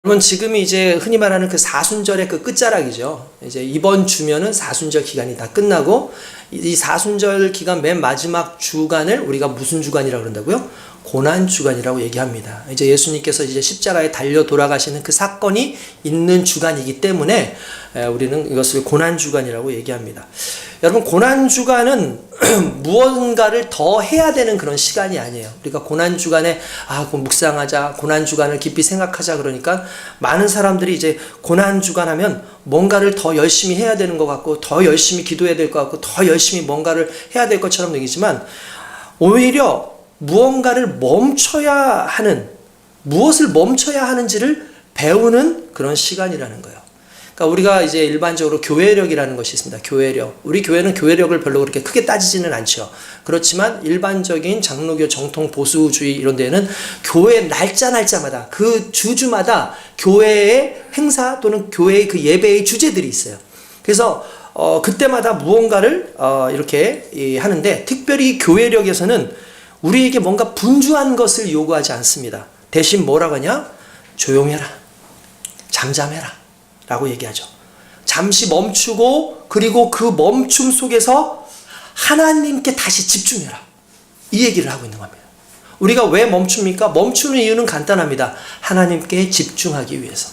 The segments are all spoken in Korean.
그러면 지금이 이제 흔히 말하는 그 사순절의 그 끝자락이죠. 이제 이번 주면은 사순절 기간이 다 끝나고 이 사순절 기간 맨 마지막 주간을 우리가 무슨 주간이라고 그런다고요? 고난 주간이라고 얘기합니다. 이제 예수님께서 이제 십자가에 달려 돌아가시는 그 사건이 있는 주간이기 때문에 우리는 이것을 고난 주간이라고 얘기합니다. 여러분, 고난 주간은 무언가를 더 해야 되는 그런 시간이 아니에요. 우리가 고난 주간에 묵상하자, 고난 주간을 깊이 생각하자 그러니까 많은 사람들이 이제 고난 주간 하면 뭔가를 더 열심히 해야 되는 것 같고 더 열심히 기도해야 될 것 같고 더 열심히 뭔가를 해야 될 것처럼 느끼지만 오히려 무언가를 멈춰야 하는, 무엇을 멈춰야 하는지를 배우는 그런 시간이라는 거예요. 그러니까 우리가 이제 일반적으로 교회력이라는 것이 있습니다. 교회력. 우리 교회는 교회력을 별로 그렇게 크게 따지지는 않죠. 그렇지만 일반적인 장로교 정통 보수주의 이런 데는 교회 날짜마다 그 주마다 교회의 행사 또는 교회의 그 예배의 주제들이 있어요. 그래서 그때마다 무언가를 이렇게 하는데, 특별히 교회력에서는 우리에게 뭔가 분주한 것을 요구하지 않습니다. 대신 뭐라고 하냐? 조용해라, 잠잠해라 라고 얘기하죠. 잠시 멈추고, 그리고 그 멈춤 속에서 하나님께 다시 집중해라, 이 얘기를 하고 있는 겁니다. 우리가 왜 멈춥니까? 멈추는 이유는 간단합니다. 하나님께 집중하기 위해서.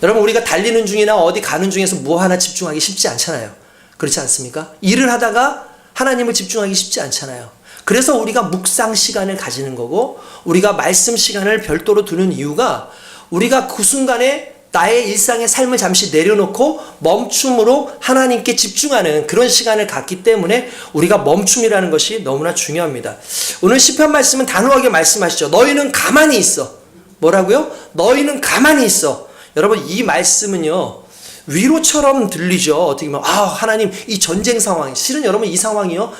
여러분, 우리가 달리는 중이나 어디 가는 중에서 뭐 하나 집중하기 쉽지 않잖아요. 그렇지 않습니까? 일을 하다가 하나님을 집중하기 쉽지 않잖아요. 그래서 우리가 묵상 시간을 가지는 거고, 우리가 말씀 시간을 별도로 두는 이유가, 우리가 그 순간에 나의 일상의 삶을 잠시 내려놓고 멈춤으로 하나님께 집중하는 그런 시간을 갖기 때문에 우리가 멈춤이라는 것이 너무나 중요합니다. 오늘 시편 말씀은 단호하게 말씀하시죠. 너희는 가만히 있어. 뭐라고요? 너희는 가만히 있어. 여러분, 이 말씀은요, 위로처럼 들리죠. 어떻게 보면 하나님, 이 전쟁 상황, 실은 여러분 이 상황이요,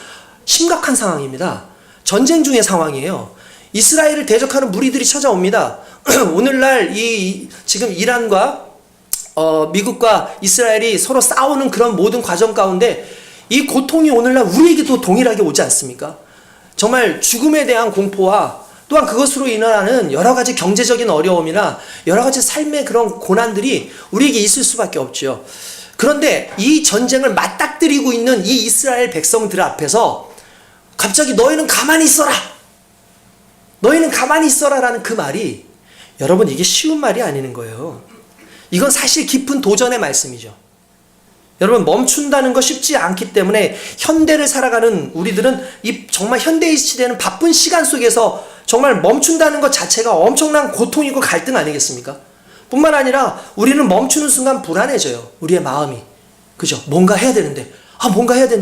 심각한 상황입니다. 전쟁 중의 상황이에요. 이스라엘을 대적하는 무리들이 찾아옵니다. 오늘날 지금 이란과 미국과 이스라엘이 서로 싸우는 그런 모든 과정 가운데 이 고통이 오늘날 우리에게도 동일하게 오지 않습니까? 정말 죽음에 대한 공포와 또한 그것으로 인하는 여러 가지 경제적인 어려움이나 여러 가지 삶의 그런 고난들이 우리에게 있을 수밖에 없죠. 그런데 이 전쟁을 맞닥뜨리고 있는 이 이스라엘 백성들 앞에서 갑자기 너희는 가만히 있어라, 너희는 가만히 있어라 라는 그 말이, 여러분, 이게 쉬운 말이 아니는 거예요. 이건 사실 깊은 도전의 말씀이죠. 여러분, 멈춘다는 거 쉽지 않기 때문에 현대를 살아가는 우리들은 이 정말 현대의 시대는 바쁜 시간 속에서 정말 멈춘다는 것 자체가 엄청난 고통이고 갈등 아니겠습니까? 뿐만 아니라 우리는 멈추는 순간 불안해져요. 우리의 마음이. 그죠? 뭔가 해야 되는데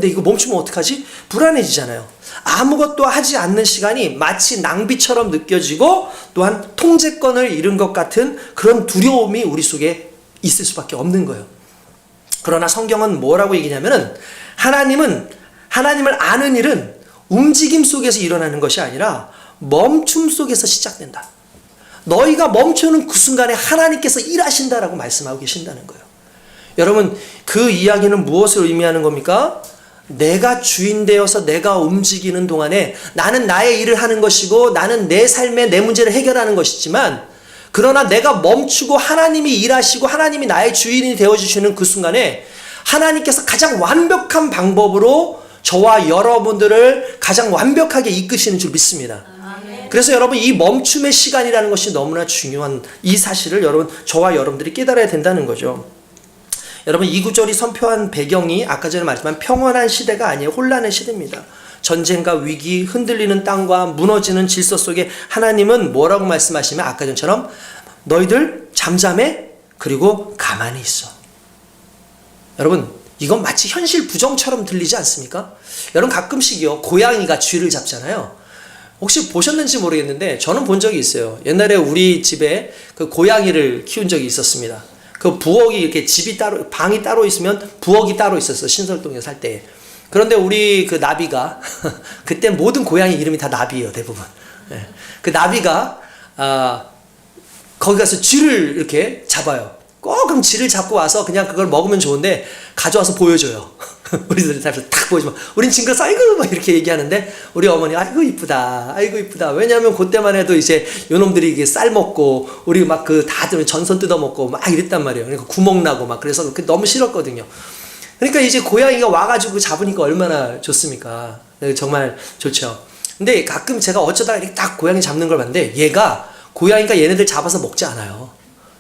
이거 멈추면 어떡하지? 불안해지잖아요. 아무것도 하지 않는 시간이 마치 낭비처럼 느껴지고 또한 통제권을 잃은 것 같은 그런 두려움이 우리 속에 있을 수밖에 없는 거예요. 그러나 성경은 뭐라고 얘기냐면은, 하나님을 아는 일은 움직임 속에서 일어나는 것이 아니라 멈춤 속에서 시작된다. 너희가 멈추는 그 순간에 하나님께서 일하신다라고 말씀하고 계신다는 거예요. 여러분, 그 이야기는 무엇을 의미하는 겁니까? 내가 주인 되어서 내가 움직이는 동안에 나는 나의 일을 하는 것이고 나는 내 삶에 내 문제를 해결하는 것이지만, 그러나 내가 멈추고 하나님이 일하시고 하나님이 나의 주인이 되어주시는 그 순간에 하나님께서 가장 완벽한 방법으로 저와 여러분들을 가장 완벽하게 이끄시는 줄 믿습니다. 그래서 여러분, 이 멈춤의 시간이라는 것이 너무나 중요한 이 사실을 저와 여러분들이 깨달아야 된다는 거죠. 여러분, 이 구절이 선포한 배경이 아까 전에 말했지만 평온한 시대가 아니에요. 혼란의 시대입니다. 전쟁과 위기, 흔들리는 땅과 무너지는 질서 속에 하나님은 뭐라고 말씀하시면, 아까 전처럼 너희들 잠잠해, 그리고 가만히 있어. 여러분, 이건 마치 현실 부정처럼 들리지 않습니까? 여러분, 가끔씩요, 고양이가 쥐를 잡잖아요. 혹시 보셨는지 모르겠는데 저는 본 적이 있어요. 옛날에 우리 집에 그 고양이를 키운 적이 있었습니다. 그 부엌이 이렇게 방이 따로 있으면 부엌이 따로 있었어, 신설동에 살 때. 그런데 우리 그 나비가 그때 모든 고양이 이름이 다 나비예요, 대부분. 그 나비가 거기 가서 쥐를 이렇게 잡아요. 꼭 그럼 쥐를 잡고 와서 그냥 그걸 먹으면 좋은데 가져와서 보여줘요. 우리들이 앞에서 딱 보여주면 우린 징그러서 아이고 막 이렇게 얘기하는데 우리 어머니 아이고 이쁘다 아이고 이쁘다. 왜냐하면 그때만 해도 이제 요놈들이 이게 쌀 먹고 우리 막 그 다들 전선 뜯어 먹고 막 이랬단 말이에요. 그러니까 구멍 나고 막 그래서 너무 싫었거든요. 그러니까 이제 고양이가 와가지고 잡으니까 얼마나 좋습니까? 정말 좋죠. 근데 가끔 제가 어쩌다가 이렇게 딱 고양이 잡는 걸 봤는데 얘가 고양이가 얘네들 잡아서 먹지 않아요.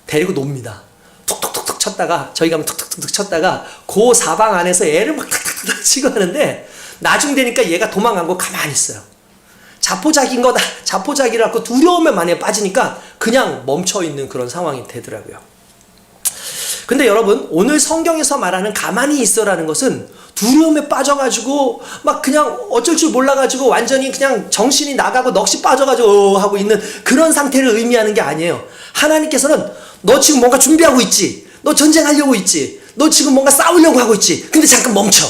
데리고 놉니다. 툭툭툭툭 쳤다가 저희 가면 툭툭툭툭 쳤다가 그 사방 안에서 애를 막 탁탁탁 치고 하는데 나중 되니까 얘가 도망가고 가만히 있어요. 자포자기인 거다. 자포자기라고 두려움에 많이 빠지니까 그냥 멈춰 있는 그런 상황이 되더라고요. 근데 여러분 오늘 성경에서 말하는 가만히 있어라는 것은 두려움에 빠져가지고 막 그냥 어쩔 줄 몰라가지고 완전히 그냥 정신이 나가고 넋이 빠져가지고 하고 있는 그런 상태를 의미하는 게 아니에요. 하나님께서는 너 지금 뭔가 준비하고 있지. 너 전쟁하려고 있지. 너 지금 뭔가 싸우려고 하고 있지. 근데 잠깐 멈춰.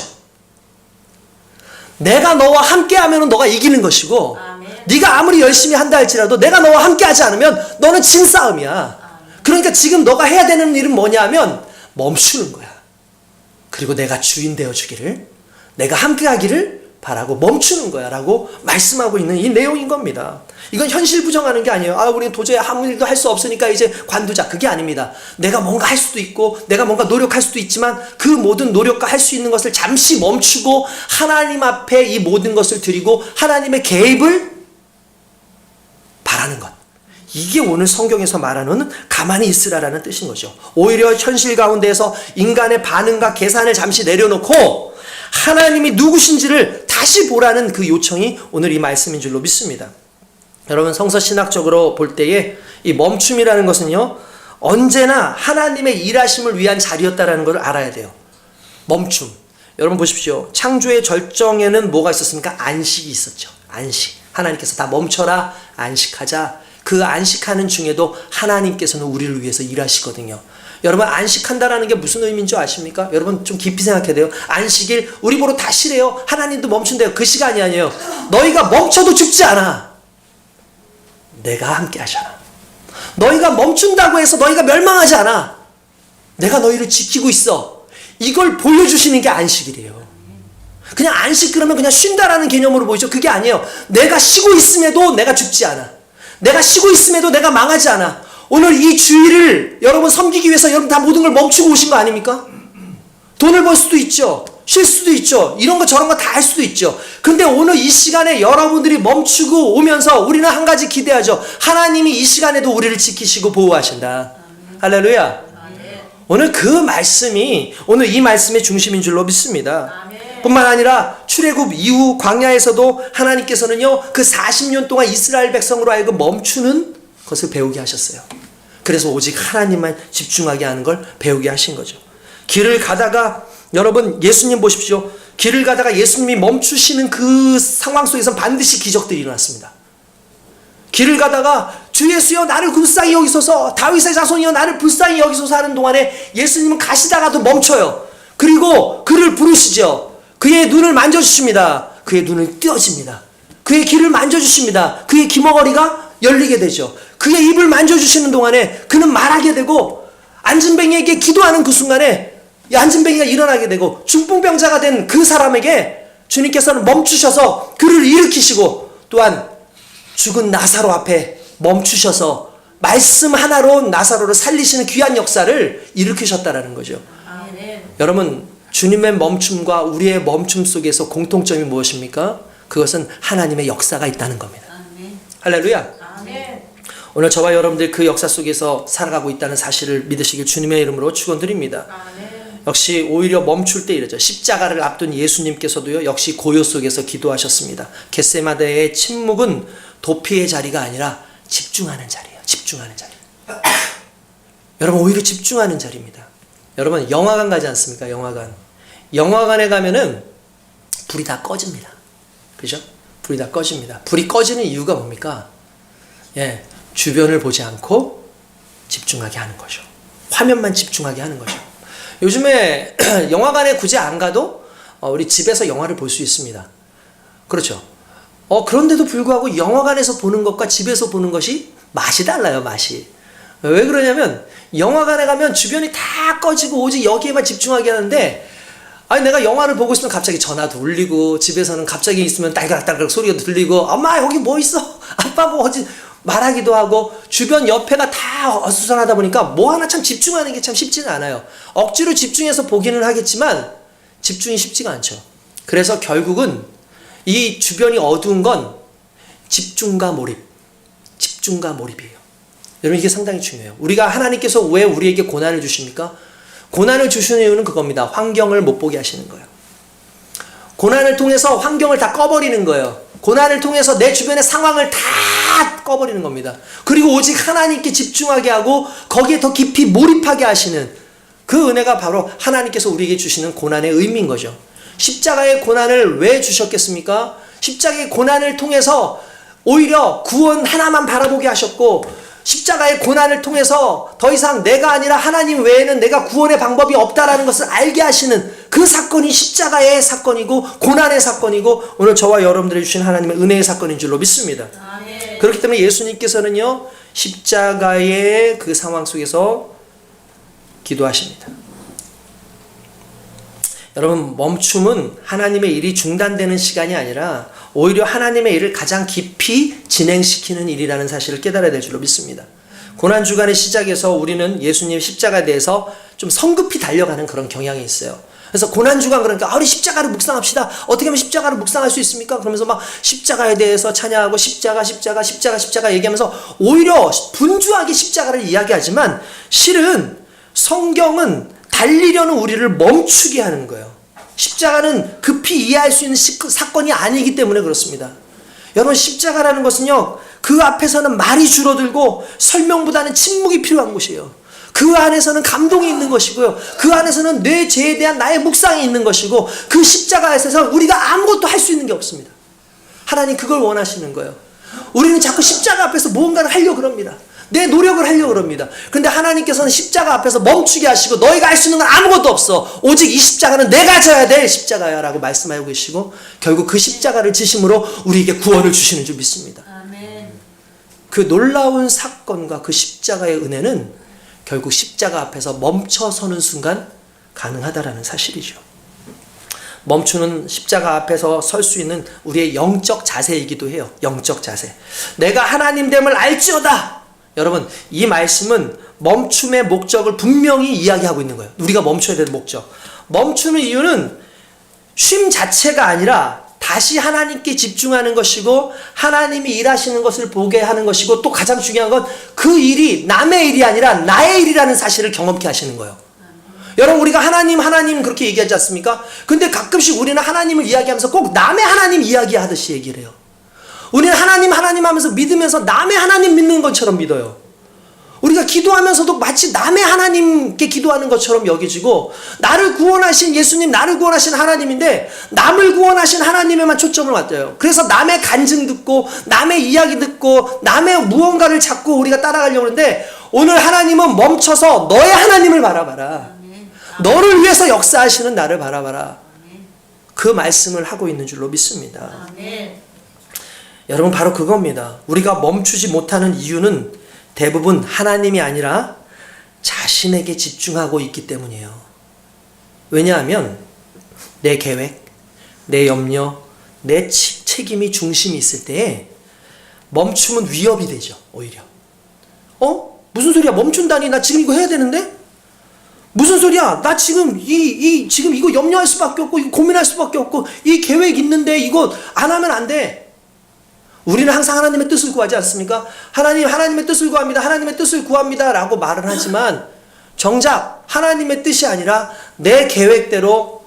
내가 너와 함께하면 너가 이기는 것이고 아멘. 네가 아무리 열심히 한다 할지라도 내가 너와 함께하지 않으면 너는 진 싸움이야. 그러니까 지금 너가 해야 되는 일은 뭐냐 하면 멈추는 거야. 그리고 내가 주인 되어주기를 내가 함께하기를 바라고 멈추는 거야 라고 말씀하고 있는 이 내용인 겁니다. 이건 현실 부정하는 게 아니에요. 우리는 도저히 아무 일도 할 수 없으니까 이제 관두자. 그게 아닙니다. 내가 뭔가 할 수도 있고 내가 뭔가 노력할 수도 있지만 그 모든 노력과 할 수 있는 것을 잠시 멈추고 하나님 앞에 이 모든 것을 드리고 하나님의 개입을 바라는 것. 이게 오늘 성경에서 말하는 가만히 있으라라는 뜻인 거죠. 오히려 현실 가운데에서 인간의 반응과 계산을 잠시 내려놓고 하나님이 누구신지를 다시 보라는 그 요청이 오늘 이 말씀인 줄로 믿습니다. 여러분 성서 신학적으로 볼 때에 이 멈춤이라는 것은요 언제나 하나님의 일하심을 위한 자리였다라는 걸 알아야 돼요. 멈춤. 여러분 보십시오. 창조의 절정에는 뭐가 있었습니까? 안식이 있었죠. 안식. 하나님께서 다 멈춰라 안식하자. 그 안식하는 중에도 하나님께서는 우리를 위해서 일하시거든요. 여러분 안식한다라는 게 무슨 의미인 줄 아십니까? 여러분 좀 깊이 생각해야 돼요. 안식일 우리 보러 다시래요. 하나님도 멈춘대요. 그 시간이 아니에요. 너희가 멈춰도 죽지 않아. 내가 함께 하잖아. 너희가 멈춘다고 해서 너희가 멸망하지 않아. 내가 너희를 지키고 있어. 이걸 보여주시는 게 안식일이에요. 그냥 안식 그러면 그냥 쉰다라는 개념으로 보이죠. 그게 아니에요. 내가 쉬고 있음에도 내가 죽지 않아. 내가 쉬고 있음에도 내가 망하지 않아. 오늘 이 주일을 여러분 섬기기 위해서 여러분 다 모든 걸 멈추고 오신 거 아닙니까? 돈을 벌 수도 있죠. 쉴 수도 있죠. 이런 거 저런 거 다 할 수도 있죠. 근데 오늘 이 시간에 여러분들이 멈추고 오면서 우리는 한 가지 기대하죠. 하나님이 이 시간에도 우리를 지키시고 보호하신다. 할렐루야. 오늘 그 말씀이 오늘 이 말씀의 중심인 줄로 믿습니다. 뿐만 아니라 출애굽 이후 광야에서도 하나님께서는요 그 40년 동안 이스라엘 백성으로 하여금 멈추는 것을 배우게 하셨어요. 그래서 오직 하나님만 집중하게 하는 걸 배우게 하신 거죠. 길을 가다가 여러분 예수님 보십시오. 길을 가다가 예수님이 멈추시는 그 상황 속에서 반드시 기적들이 일어났습니다. 길을 가다가 주 예수여 나를 불쌍히 여기소서 다윗의 자손이여 나를 불쌍히 여기소서 하는 동안에 예수님은 가시다가도 멈춰요. 그리고 그를 부르시죠. 그의 눈을 만져주십니다. 그의 눈을 띄어집니다. 그의 귀를 만져주십니다. 그의 귀머거리가 열리게 되죠. 그의 입을 만져주시는 동안에 그는 말하게 되고 안진뱅이에게 기도하는 그 순간에 이 안진뱅이가 일어나게 되고 중풍병자가 된 그 사람에게 주님께서는 멈추셔서 그를 일으키시고 또한 죽은 나사로 앞에 멈추셔서 말씀 하나로 나사로를 살리시는 귀한 역사를 일으키셨다라는 거죠. 여러분 주님의 멈춤과 우리의 멈춤 속에서 공통점이 무엇입니까? 그것은 하나님의 역사가 있다는 겁니다. 아멘. 할렐루야. 아멘. 오늘 저와 여러분들 그 역사 속에서 살아가고 있다는 사실을 믿으시길 주님의 이름으로 축원드립니다. 아멘. 역시 오히려 멈출 때 이러죠. 십자가를 앞둔 예수님께서도요 역시 고요 속에서 기도하셨습니다. 겟세마네의 침묵은 도피의 자리가 아니라 집중하는 자리예요. 집중하는 자리. 여러분 오히려 집중하는 자리입니다. 여러분 영화관 가지 않습니까? 영화관에 가면은 불이 다 꺼집니다. 그죠? 불이 다 꺼집니다. 불이 꺼지는 이유가 뭡니까? 예, 주변을 보지 않고 집중하게 하는 거죠. 화면만 집중하게 하는 거죠. 요즘에 영화관에 굳이 안 가도 우리 집에서 영화를 볼 수 있습니다. 그렇죠? 그런데도 불구하고 영화관에서 보는 것과 집에서 보는 것이 맛이 달라요, 맛이. 왜 그러냐면 영화관에 가면 주변이 다 꺼지고 오직 여기에만 집중하게 하는데 아니 내가 영화를 보고 있으면 갑자기 전화도 울리고 집에서는 갑자기 있으면 딸깍딸깍 소리가 들리고 엄마 여기 뭐 있어? 아빠 뭐 어디 말하기도 하고 주변 옆에가 다 어수선하다 보니까 뭐 하나 참 집중하는 게 참 쉽지는 않아요. 억지로 집중해서 보기는 하겠지만 집중이 쉽지가 않죠. 그래서 결국은 이 주변이 어두운 건 집중과 몰입이에요. 여러분 이게 상당히 중요해요. 우리가 하나님께서 왜 우리에게 고난을 주십니까? 고난을 주시는 이유는 그겁니다. 환경을 못 보게 하시는 거예요. 고난을 통해서 환경을 다 꺼버리는 거예요. 고난을 통해서 내 주변의 상황을 다 꺼버리는 겁니다. 그리고 오직 하나님께 집중하게 하고 거기에 더 깊이 몰입하게 하시는 그 은혜가 바로 하나님께서 우리에게 주시는 고난의 의미인 거죠. 십자가의 고난을 왜 주셨겠습니까? 십자가의 고난을 통해서 오히려 구원 하나만 바라보게 하셨고 십자가의 고난을 통해서 더 이상 내가 아니라 하나님 외에는 내가 구원의 방법이 없다라는 것을 알게 하시는 그 사건이 십자가의 사건이고 고난의 사건이고 오늘 저와 여러분들이 주신 하나님의 은혜의 사건인 줄로 믿습니다. 아멘. 그렇기 때문에 예수님께서는요 십자가의 그 상황 속에서 기도하십니다. 여러분 멈춤은 하나님의 일이 중단되는 시간이 아니라 오히려 하나님의 일을 가장 깊이 진행시키는 일이라는 사실을 깨달아야 될 줄로 믿습니다. 고난주간의 시작에서 우리는 예수님 십자가에 대해서 좀 성급히 달려가는 그런 경향이 있어요. 그래서 고난주간 그러니까 우리 십자가를 묵상합시다. 어떻게 하면 십자가를 묵상할 수 있습니까? 그러면서 막 십자가에 대해서 찬양하고 십자가 얘기하면서 오히려 분주하게 십자가를 이야기하지만 실은 성경은 달리려는 우리를 멈추게 하는 거예요. 십자가는 급히 이해할 수 있는 사건이 아니기 때문에 그렇습니다. 여러분 십자가라는 것은요 그 앞에서는 말이 줄어들고 설명보다는 침묵이 필요한 곳이에요. 그 안에서는 감동이 있는 것이고요. 그 안에서는 내 죄에 대한 나의 묵상이 있는 것이고 그 십자가에서 우리가 아무것도 할 수 있는 게 없습니다. 하나님 그걸 원하시는 거예요. 우리는 자꾸 십자가 앞에서 무언가를 하려고 그럽니다. 내 노력을 하려고 그럽니다. 그런데 하나님께서는 십자가 앞에서 멈추게 하시고 너희가 할 수 있는 건 아무것도 없어. 오직 이 십자가는 내가 져야 될 십자가야 라고 말씀하고 계시고 결국 그 십자가를 지심으로 우리에게 구원을 주시는 줄 믿습니다. 아멘. 그 놀라운 사건과 그 십자가의 은혜는 결국 십자가 앞에서 멈춰서는 순간 가능하다라는 사실이죠. 멈추는 십자가 앞에서 설 수 있는 우리의 영적 자세이기도 해요. 영적 자세. 내가 하나님됨을 알지어다. 여러분 이 말씀은 멈춤의 목적을 분명히 이야기하고 있는 거예요. 우리가 멈춰야 되는 목적. 멈추는 이유는 쉼 자체가 아니라 다시 하나님께 집중하는 것이고 하나님이 일하시는 것을 보게 하는 것이고 또 가장 중요한 건 그 일이 남의 일이 아니라 나의 일이라는 사실을 경험케 하시는 거예요. 여러분 우리가 하나님 그렇게 얘기하지 않습니까? 근데 가끔씩 우리는 하나님을 이야기하면서 꼭 남의 하나님 이야기하듯이 얘기를 해요. 우리는 하나님 하면서 믿으면서 남의 하나님 믿는 것처럼 믿어요. 우리가 기도하면서도 마치 남의 하나님께 기도하는 것처럼 여겨지고 나를 구원하신 예수님, 나를 구원하신 하나님인데 남을 구원하신 하나님에만 초점을 맞춰요. 그래서 남의 간증 듣고 남의 이야기 듣고 남의 무언가를 찾고 우리가 따라가려고 하는데 오늘 하나님은 멈춰서 너의 하나님을 바라봐라. 너를 위해서 역사하시는 나를 바라봐라. 그 말씀을 하고 있는 줄로 믿습니다. 여러분 바로 그겁니다. 우리가 멈추지 못하는 이유는 대부분 하나님이 아니라 자신에게 집중하고 있기 때문이에요. 왜냐하면 내 계획, 내 염려, 내 책임이 중심이 있을 때에 멈춤은 위협이 되죠. 오히려 무슨 소리야? 멈춘다니? 나 지금 이거 해야 되는데? 무슨 소리야? 나 지금 지금 이거 염려할 수밖에 없고 이거 고민할 수밖에 없고 이 계획 있는데 이거 안 하면 안 돼. 우리는 항상 하나님의 뜻을 구하지 않습니까? 하나님의 뜻을 구합니다. 하나님의 뜻을 구합니다. 라고 말을 하지만 정작 하나님의 뜻이 아니라 내 계획대로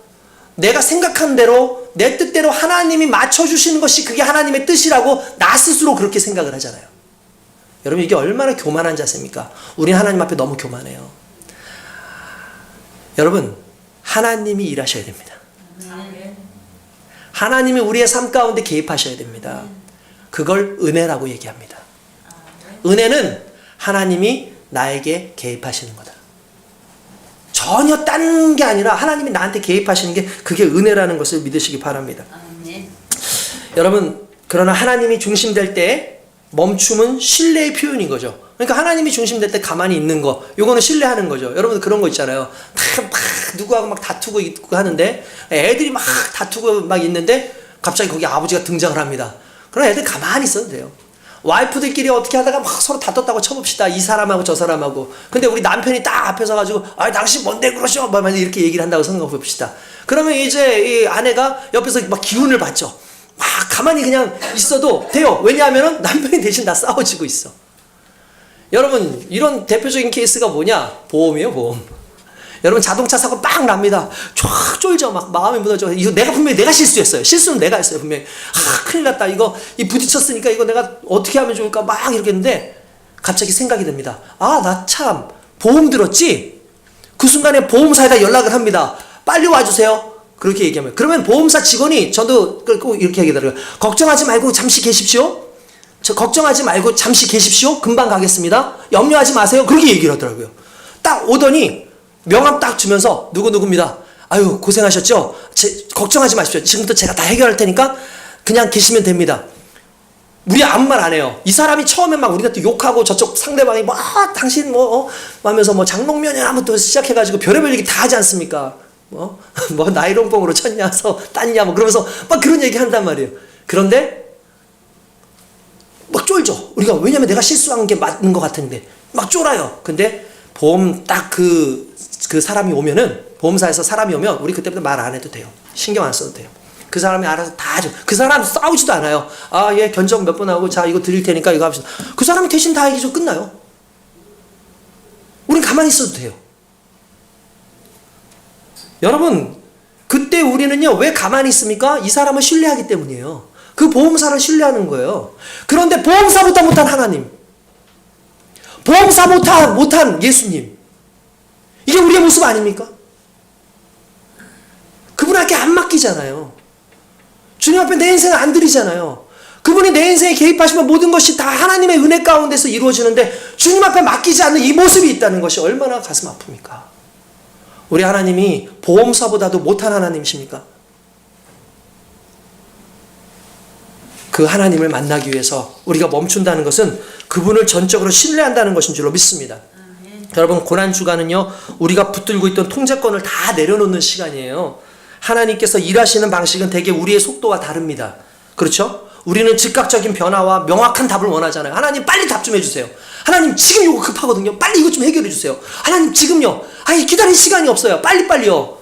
내가 생각한 대로 내 뜻대로 하나님이 맞춰주시는 것이 그게 하나님의 뜻이라고 나 스스로 그렇게 생각을 하잖아요. 여러분 이게 얼마나 교만한 자세입니까? 우리는 하나님 앞에 너무 교만해요. 여러분 하나님이 일하셔야 됩니다. 하나님이 우리의 삶 가운데 개입하셔야 됩니다. 그걸 은혜라고 얘기합니다. 은혜는 하나님이 나에게 개입하시는 거다. 전혀 딴 게 아니라 하나님이 나한테 개입하시는 게 그게 은혜라는 것을 믿으시기 바랍니다. 여러분 그러나 하나님이 중심될 때 멈춤은 신뢰의 표현인 거죠. 그러니까 하나님이 중심될 때 가만히 있는 거, 요거는 신뢰하는 거죠. 여러분들 그런 거 있잖아요. 막 누구하고 막 다투고 있고 하는데 애들이 막 다투고 막 있는데 갑자기 거기 아버지가 등장을 합니다. 그럼 애들 가만히 있어도 돼요. 와이프들끼리 어떻게 하다가 막 서로 다퉜다고 쳐봅시다. 이 사람하고 저 사람하고. 근데 우리 남편이 딱 앞에 서가지고 당신 뭔데 그러셔? 막 이렇게 얘기를 한다고 생각해 봅시다. 그러면 이제 이 아내가 옆에서 막 기운을 받죠. 막 가만히 그냥 있어도 돼요. 왜냐하면 남편이 대신 다 싸워지고 있어. 여러분, 이런 대표적인 케이스가 뭐냐? 보험이에요, 보험. 여러분, 자동차 사고 빵 납니다. 쫙 쫄죠. 막 마음이 무너져. 이거 분명히 내가 실수했어요. 실수는 내가 했어요, 분명히. 큰일 났다. 이 부딪혔으니까 이거 내가 어떻게 하면 좋을까? 막 이렇게 했는데, 갑자기 생각이 듭니다. 나 참, 보험 들었지? 그 순간에 보험사에다 연락을 합니다. 빨리 와주세요. 그렇게 얘기하면. 그러면 보험사 직원이, 저도 꼭 이렇게 얘기하더라고요. 걱정하지 말고 잠시 계십시오. 걱정하지 말고 잠시 계십시오. 금방 가겠습니다. 염려하지 마세요. 그렇게 얘기를 하더라고요. 딱 오더니 명함 딱 주면서 누구입니다. 아유 고생하셨죠? 걱정하지 마십시오. 지금부터 제가 다 해결할 테니까 그냥 계시면 됩니다. 우리 아무 말 안 해요. 이 사람이 처음에 막 우리한테 욕하고 저쪽 상대방이 당신 하면서 장롱면이라부터 시작해가지고 별의별 얘기 다 하지 않습니까? 나이롱봉으로 쳤냐, 땄냐, 그러면서 막 그런 얘기 한단 말이에요. 그런데 막 쫄죠. 우리가 왜냐면 내가 실수한 게 맞는 것 같은데 막 쫄아요. 근데 보험 딱 그 사람이 오면은 보험사에서 사람이 오면 우리 그때부터 말 안 해도 돼요. 신경 안 써도 돼요. 그 사람이 알아서 다 하죠. 그 사람 싸우지도 않아요. 예 견적 몇 번 하고 자 이거 드릴 테니까 이거 합시다. 그 사람이 대신 다 얘기해서 끝나요. 우린 가만히 있어도 돼요. 여러분 그때 우리는요 왜 가만히 있습니까? 이 사람을 신뢰하기 때문이에요. 그 보험사를 신뢰하는 거예요. 그런데 보험사보다 못한 하나님, 보험사 못한 예수님, 이게 우리의 모습 아닙니까? 그분에게 안 맡기잖아요. 주님 앞에 내 인생을 안 드리잖아요. 그분이 내 인생에 개입하시면 모든 것이 다 하나님의 은혜 가운데서 이루어지는데 주님 앞에 맡기지 않는 이 모습이 있다는 것이 얼마나 가슴 아픕니까? 우리 하나님이 보험사보다도 못한 하나님이십니까? 그 하나님을 만나기 위해서 우리가 멈춘다는 것은 그분을 전적으로 신뢰한다는 것인 줄로 믿습니다. 여러분 고난주간은요 우리가 붙들고 있던 통제권을 다 내려놓는 시간이에요. 하나님께서 일하시는 방식은 대개 우리의 속도와 다릅니다. 그렇죠? 우리는 즉각적인 변화와 명확한 답을 원하잖아요. 하나님 빨리 답 좀 해주세요. 하나님 지금 이거 급하거든요. 빨리 이거 좀 해결해 주세요. 하나님 지금요. 기다릴 시간이 없어요. 빨리빨리요.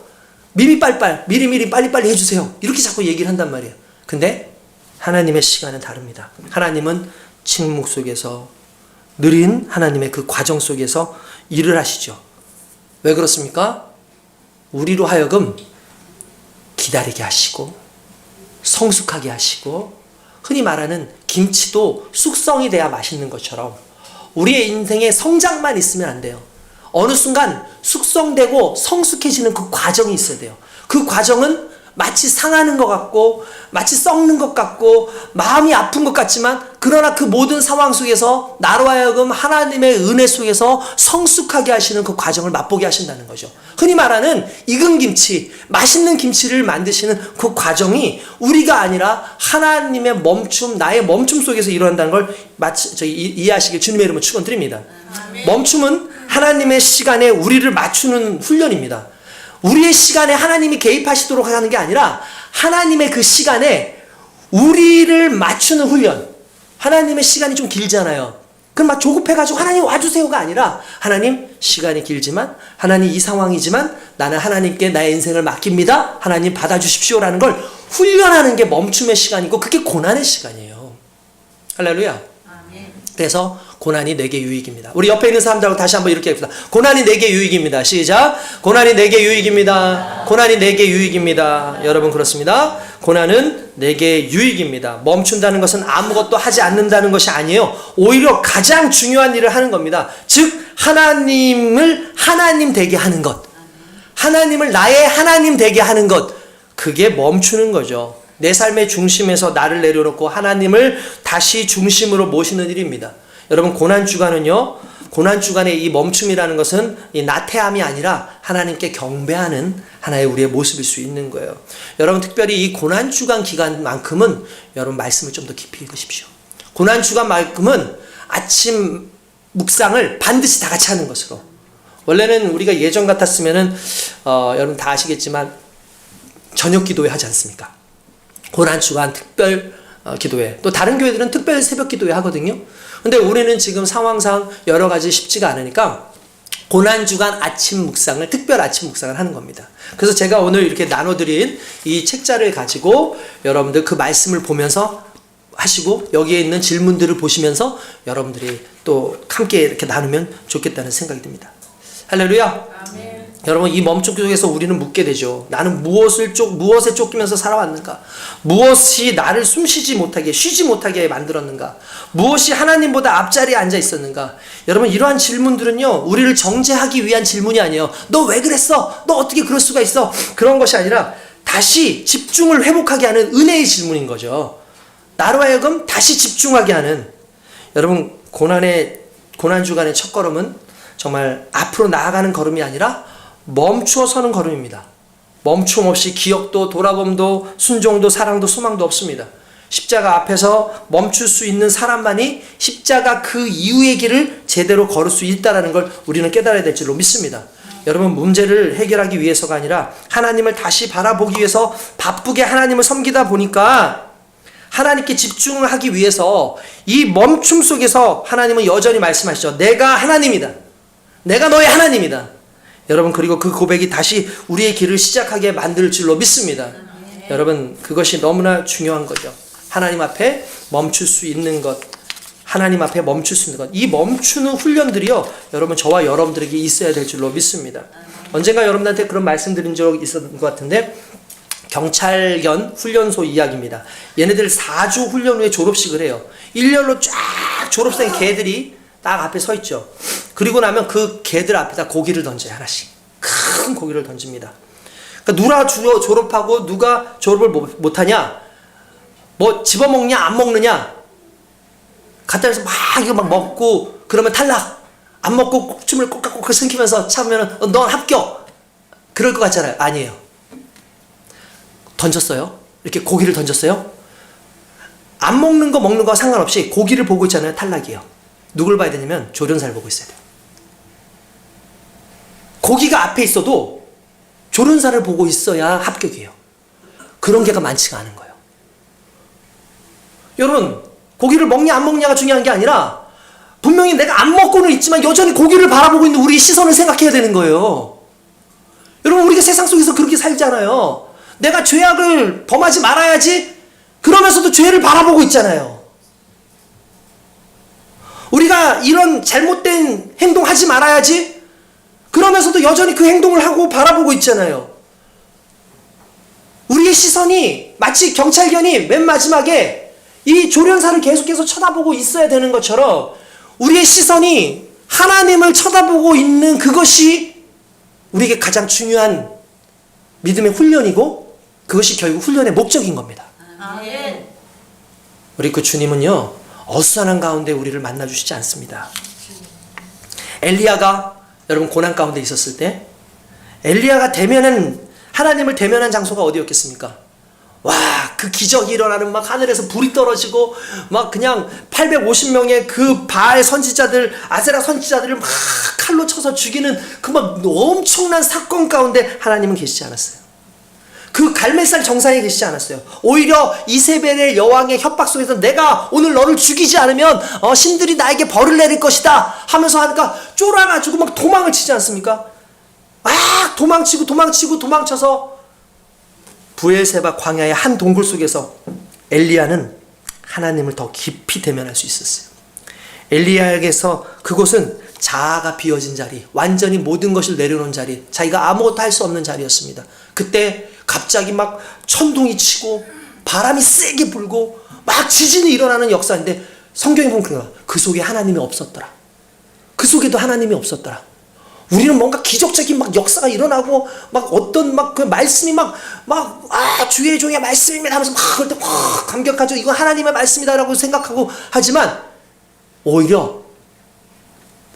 미리 빨리빨리 해주세요. 이렇게 자꾸 얘기를 한단 말이에요. 근데 하나님의 시간은 다릅니다. 하나님은 침묵 속에서 느린 하나님의 그 과정 속에서 일을 하시죠. 왜 그렇습니까? 우리로 하여금 기다리게 하시고 성숙하게 하시고 흔히 말하는 김치도 숙성이 돼야 맛있는 것처럼 우리의 인생에 성장만 있으면 안 돼요. 어느 순간 숙성되고 성숙해지는 그 과정이 있어야 돼요. 그 과정은 마치 상하는 것 같고 마치 썩는 것 같고 마음이 아픈 것 같지만 그러나 그 모든 상황 속에서 나로 하여금 하나님의 은혜 속에서 성숙하게 하시는 그 과정을 맛보게 하신다는 거죠. 흔히 말하는 익은 김치, 맛있는 김치를 만드시는 그 과정이 우리가 아니라 하나님의 멈춤, 나의 멈춤 속에서 일어난다는 걸 이해하시길 주님의 이름으로 축원드립니다. 멈춤은 하나님의 시간에 우리를 맞추는 훈련입니다. 우리의 시간에 하나님이 개입하시도록 하는 게 아니라 하나님의 그 시간에 우리를 맞추는 훈련. 하나님의 시간이 좀 길잖아요. 그럼 막 조급해가지고 하나님 와주세요가 아니라 하나님 시간이 길지만 하나님 이 상황이지만 나는 하나님께 나의 인생을 맡깁니다. 하나님 받아주십시오라는 걸 훈련하는 게 멈춤의 시간이고 그게 고난의 시간이에요. 할렐루야. 그래서 고난이 내게 유익입니다. 우리 옆에 있는 사람들하고 다시 한번 이렇게 합시다. 고난이 내게 유익입니다. 시작. 고난이 내게 유익입니다. 고난이 내게 유익입니다. 여러분 그렇습니다. 고난은 내게 유익입니다. 멈춘다는 것은 아무것도 하지 않는다는 것이 아니에요. 오히려 가장 중요한 일을 하는 겁니다. 즉 하나님을 하나님 되게 하는 것. 하나님을 나의 하나님 되게 하는 것. 그게 멈추는 거죠. 내 삶의 중심에서 나를 내려놓고 하나님을 다시 중심으로 모시는 일입니다. 여러분 고난주간은요, 고난주간의 이 멈춤이라는 것은 이 나태함이 아니라 하나님께 경배하는 하나의 우리의 모습일 수 있는 거예요. 여러분 특별히 이 고난주간 기간만큼은 여러분 말씀을 좀 더 깊이 읽으십시오. 고난주간만큼은 아침 묵상을 반드시 다 같이 하는 것으로. 원래는 우리가 예전 같았으면은 여러분 다 아시겠지만 저녁 기도회 하지 않습니까? 고난주간 특별 기도회, 또 다른 교회들은 특별 새벽 기도회 하거든요. 근데 우리는 지금 상황상 여러 가지 쉽지가 않으니까 고난주간 아침 묵상을, 특별 아침 묵상을 하는 겁니다. 그래서 제가 오늘 이렇게 나눠드린 이 책자를 가지고 여러분들 그 말씀을 보면서 하시고 여기에 있는 질문들을 보시면서 여러분들이 또 함께 이렇게 나누면 좋겠다는 생각이 듭니다. 할렐루야. 아멘. 여러분, 이 멈춤 속에서 우리는 묻게 되죠. 나는 무엇에 쫓기면서 살아왔는가? 무엇이 나를 숨쉬지 못하게, 쉬지 못하게 만들었는가? 무엇이 하나님보다 앞자리에 앉아 있었는가? 여러분, 이러한 질문들은요, 우리를 정죄하기 위한 질문이 아니에요. 너 왜 그랬어? 너 어떻게 그럴 수가 있어? 그런 것이 아니라 다시 집중을 회복하게 하는 은혜의 질문인 거죠. 나로 하여금 다시 집중하게 하는. 여러분, 고난주간의 첫걸음은 정말 앞으로 나아가는 걸음이 아니라 멈추어 서는 걸음입니다. 멈춤 없이 기억도 돌아봄도 순종도 사랑도 소망도 없습니다. 십자가 앞에서 멈출 수 있는 사람만이 십자가 그 이후의 길을 제대로 걸을 수 있다는 걸 우리는 깨달아야 될 줄로 믿습니다. 여러분, 문제를 해결하기 위해서가 아니라 하나님을 다시 바라보기 위해서 바쁘게 하나님을 섬기다 보니까 하나님께 집중을 하기 위해서 이 멈춤 속에서 하나님은 여전히 말씀하시죠. 내가 하나님이다. 내가 너의 하나님이다. 여러분, 그리고 그 고백이 다시 우리의 길을 시작하게 만들 줄로 믿습니다. 여러분, 그것이 너무나 중요한 거죠. 하나님 앞에 멈출 수 있는 것, 하나님 앞에 멈출 수 있는 것, 이 멈추는 훈련들이요, 여러분, 저와 여러분들에게 있어야 될 줄로 믿습니다. 언젠가 여러분한테 그런 말씀 드린 적 있었던 것 같은데, 경찰견 훈련소 이야기입니다. 얘네들 4주 훈련 후에 졸업식을 해요. 일렬로 쫙 졸업생 개들이 딱 앞에 서 있죠. 그리고 나면 그 개들 앞에다 고기를 던져요. 하나씩 큰 고기를 던집니다. 그러니까 누가 졸업하고 누가 졸업을 못하냐, 뭐 집어먹냐 안 먹느냐, 갖다 해서 막 이거 막 먹고 그러면 탈락, 안 먹고 꼭춤을 꼭꼭 삼키면서 참으면 넌 합격, 그럴 것 같잖아요. 아니에요. 던졌어요. 이렇게 고기를 던졌어요. 안 먹는 거 먹는 거 상관없이 고기를 보고 있잖아요. 탈락이에요. 누굴 봐야 되냐면 조련사를 보고 있어야 돼요. 고기가 앞에 있어도 조련사를 보고 있어야 합격이에요. 그런 게가 많지가 않은 거예요. 여러분, 고기를 먹냐 안 먹냐가 중요한 게 아니라 분명히 내가 안 먹고는 있지만 여전히 고기를 바라보고 있는 우리의 시선을 생각해야 되는 거예요. 여러분, 우리가 세상 속에서 그렇게 살잖아요. 내가 죄악을 범하지 말아야지 그러면서도 죄를 바라보고 있잖아요. 우리가 이런 잘못된 행동하지 말아야지 그러면서도 여전히 그 행동을 하고 바라보고 있잖아요. 우리의 시선이 마치 경찰견이 맨 마지막에 이 조련사를 계속해서 쳐다보고 있어야 되는 것처럼 우리의 시선이 하나님을 쳐다보고 있는 그것이 우리에게 가장 중요한 믿음의 훈련이고 그것이 결국 훈련의 목적인 겁니다. 아멘. 우리 그 주님은요, 어수선한 가운데 우리를 만나주시지 않습니다. 엘리야가 여러분 고난 가운데 있었을 때 엘리야가 하나님을 대면한 장소가 어디였겠습니까? 와, 그 기적이 일어나는 막 하늘에서 불이 떨어지고 막 그냥 850명의 그 바알 선지자들, 아세라 선지자들을 막 칼로 쳐서 죽이는 그 막 엄청난 사건 가운데 하나님은 계시지 않았어요. 그 갈멜산 정상에 계시지 않았어요. 오히려 이세벨의 여왕의 협박 속에서 내가 오늘 너를 죽이지 않으면 신들이 나에게 벌을 내릴 것이다 하면서 하니까 쫄아가지고 막 도망을 치지 않습니까? 막 도망쳐서 부엘세바 광야의 한 동굴 속에서 엘리야는 하나님을 더 깊이 대면할 수 있었어요. 엘리야에게서 그곳은 자아가 비워진 자리, 완전히 모든 것을 내려놓은 자리, 자기가 아무것도 할 수 없는 자리였습니다. 그때 갑자기 막 천둥이 치고 바람이 세게 불고 막 지진이 일어나는 역사인데 성경에 보면 그 속에 하나님이 없었더라. 그 속에도 하나님이 없었더라. 우리는 뭔가 기적적인 막 역사가 일어나고 막 어떤 막 그 말씀이 주의 종의 말씀입니다 하면서 막 그럴 때 감격하죠. 이건 하나님의 말씀이다라고 생각하고 하지만 오히려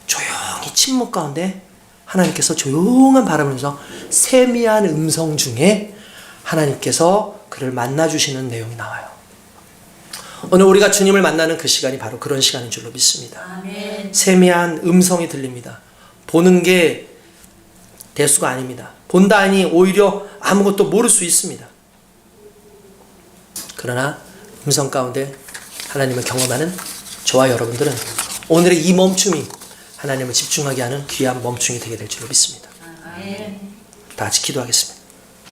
조용히 침묵 가운데 하나님께서 조용한 바람을 세미한 음성 중에 하나님께서 그를 만나주시는 내용이 나와요. 오늘 우리가 주님을 만나는 그 시간이 바로 그런 시간인 줄로 믿습니다. 아멘. 세미한 음성이 들립니다. 보는 게 대수가 아닙니다. 본다니 오히려 아무것도 모를 수 있습니다. 그러나 음성 가운데 하나님을 경험하는 저와 여러분들은 오늘의 이 멈춤이 하나님을 집중하게 하는 귀한 멈춤이 되게 될 줄로 믿습니다. 아멘. 다 같이 기도하겠습니다.